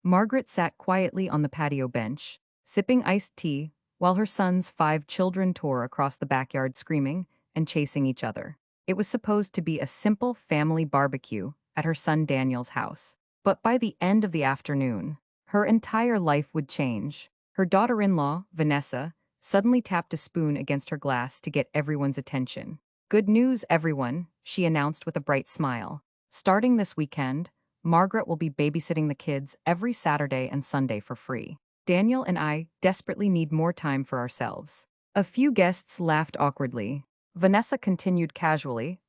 Margaret sat quietly on the patio bench, sipping iced tea, while her son's 5 children tore across the backyard screaming and chasing each other. It was supposed to be a simple family barbecue at her son Daniel's house. But by the end of the afternoon, her entire life would change. Her daughter-in-law, Vanessa, suddenly tapped a spoon against her glass to get everyone's attention. "Good news, everyone," she announced with a bright smile. "Starting this weekend, Margaret will be babysitting the kids every Saturday and Sunday for free. Daniel and I desperately need more time for ourselves." A few guests laughed awkwardly. Vanessa continued casually,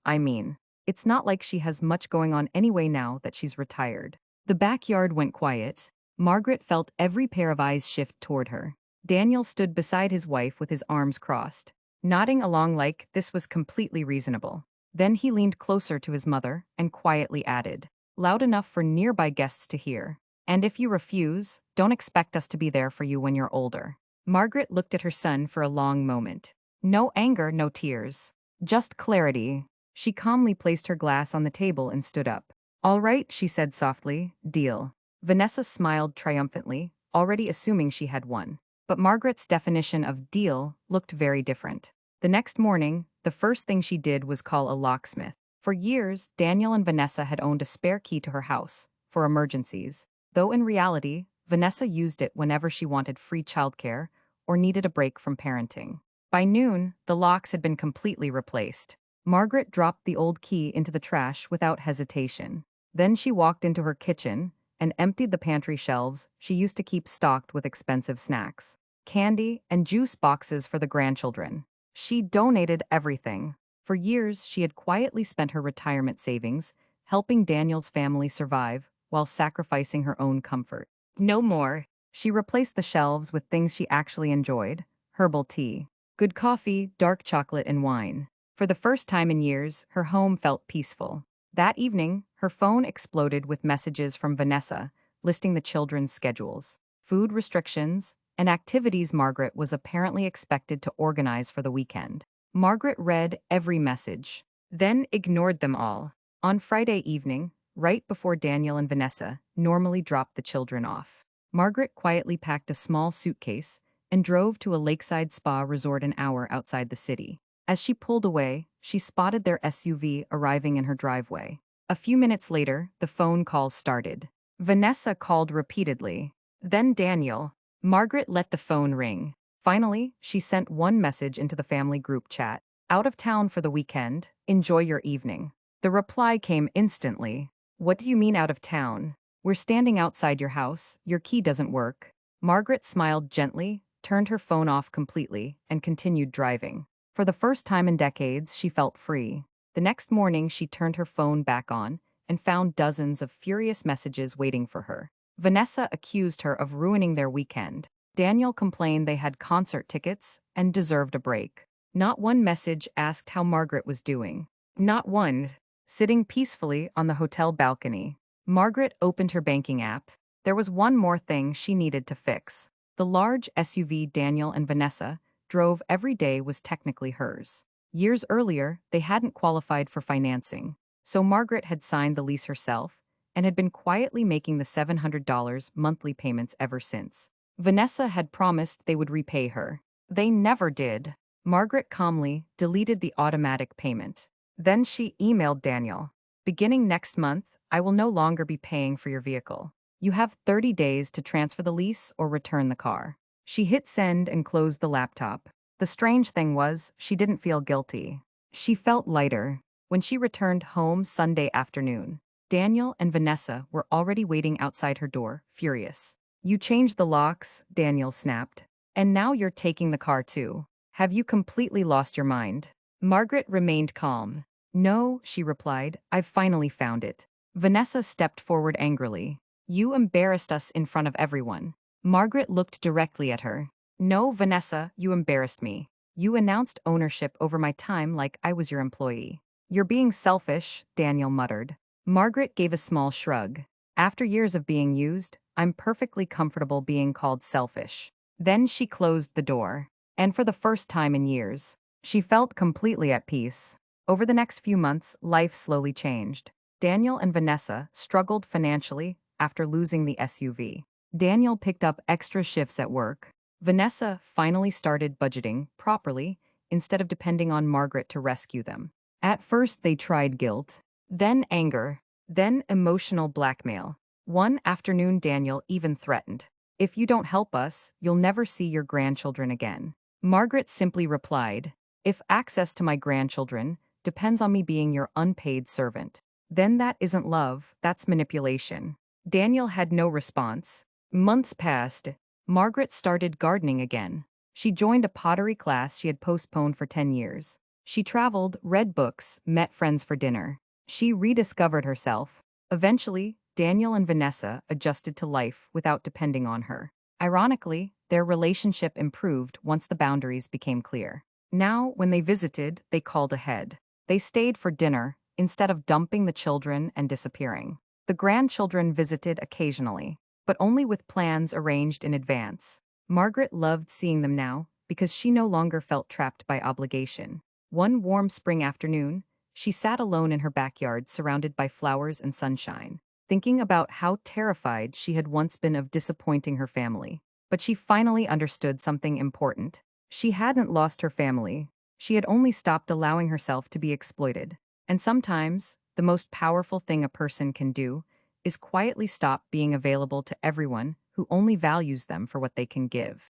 "It's not like she has much going on anyway now that she's retired." The backyard went quiet. Margaret felt every pair of eyes shift toward her. Daniel stood beside his wife with his arms crossed, nodding along like this was completely reasonable. Then he leaned closer to his mother and quietly added, loud enough for nearby guests to hear, "And if you refuse, don't expect us to be there for you when you're older." Margaret looked at her son for a long moment. No anger, no tears. Just clarity. She calmly placed her glass on the table and stood up. "All right," she said softly, "deal." Vanessa smiled triumphantly, already assuming she had won. But Margaret's definition of deal looked very different. The next morning, the first thing she did was call a locksmith. For years, Daniel and Vanessa had owned a spare key to her house, for emergencies, though in reality, Vanessa used it whenever she wanted free childcare or needed a break from parenting. By noon, the locks had been completely replaced. Margaret dropped the old key into the trash without hesitation. Then she walked into her kitchen and emptied the pantry shelves she used to keep stocked with expensive snacks, candy, and juice boxes for the grandchildren. She donated everything. For years, she had quietly spent her retirement savings, helping Daniel's family survive while sacrificing her own comfort. No more. She replaced the shelves with things she actually enjoyed: herbal tea, good coffee, dark chocolate, and wine. For the first time in years, her home felt peaceful. That evening, her phone exploded with messages from Vanessa, listing the children's schedules, food restrictions, and activities Margaret was apparently expected to organize for the weekend. Margaret read every message, then ignored them all. On Friday evening, right before Daniel and Vanessa normally dropped the children off, Margaret quietly packed a small suitcase and drove to a lakeside spa resort an hour outside the city. As she pulled away, she spotted their SUV arriving in her driveway. A few minutes later, the phone calls started. Vanessa called repeatedly. Then Daniel. Margaret let the phone ring. Finally, she sent one message into the family group chat. "Out of town for the weekend. Enjoy your evening." The reply came instantly. "What do you mean out of town? We're standing outside your house. Your key doesn't work." Margaret smiled gently, turned her phone off completely, and continued driving. For the first time in decades, she felt free. The next morning, she turned her phone back on and found dozens of furious messages waiting for her. Vanessa accused her of ruining their weekend. Daniel complained they had concert tickets and deserved a break. Not one message asked how Margaret was doing. Not one. Sitting peacefully on the hotel balcony, Margaret opened her banking app. There was one more thing she needed to fix. The large SUV Daniel and Vanessa drove every day was technically hers. Years earlier, they hadn't qualified for financing, so Margaret had signed the lease herself and had been quietly making the $700 monthly payments ever since. Vanessa had promised they would repay her. They never did. Margaret calmly deleted the automatic payment. Then she emailed Daniel. "Beginning next month, I will no longer be paying for your vehicle. You have 30 days to transfer the lease or return the car." She hit send and closed the laptop. The strange thing was, she didn't feel guilty. She felt lighter. When she returned home Sunday afternoon, Daniel and Vanessa were already waiting outside her door, furious. "You changed the locks," Daniel snapped. "And now you're taking the car too. Have you completely lost your mind?" Margaret remained calm. "No," she replied, "I've finally found it." Vanessa stepped forward angrily. "You embarrassed us in front of everyone." Margaret looked directly at her. "No, Vanessa, you embarrassed me. You announced ownership over my time like I was your employee." "You're being selfish," Daniel muttered. Margaret gave a small shrug. "After years of being used, I'm perfectly comfortable being called selfish." Then she closed the door. And for the first time in years, she felt completely at peace. Over the next few months, life slowly changed. Daniel and Vanessa struggled financially, after losing the SUV. Daniel picked up extra shifts at work. Vanessa finally started budgeting properly instead of depending on Margaret to rescue them. At first, they tried guilt, then anger, then emotional blackmail. One afternoon, Daniel even threatened, "If you don't help us, you'll never see your grandchildren again." Margaret simply replied, "If access to my grandchildren depends on me being your unpaid servant, then that isn't love, that's manipulation." Daniel had no response. Months passed. Margaret started gardening again. She joined a pottery class she had postponed for 10 years. She traveled, read books, met friends for dinner. She rediscovered herself. Eventually, Daniel and Vanessa adjusted to life without depending on her. Ironically, their relationship improved once the boundaries became clear. Now, when they visited, they called ahead. They stayed for dinner instead of dumping the children and disappearing. The grandchildren visited occasionally, but only with plans arranged in advance. Margaret loved seeing them now because she no longer felt trapped by obligation. One warm spring afternoon, she sat alone in her backyard surrounded by flowers and sunshine, thinking about how terrified she had once been of disappointing her family. But she finally understood something important. She hadn't lost her family. She had only stopped allowing herself to be exploited. And sometimes, the most powerful thing a person can do is quietly stop being available to everyone who only values them for what they can give.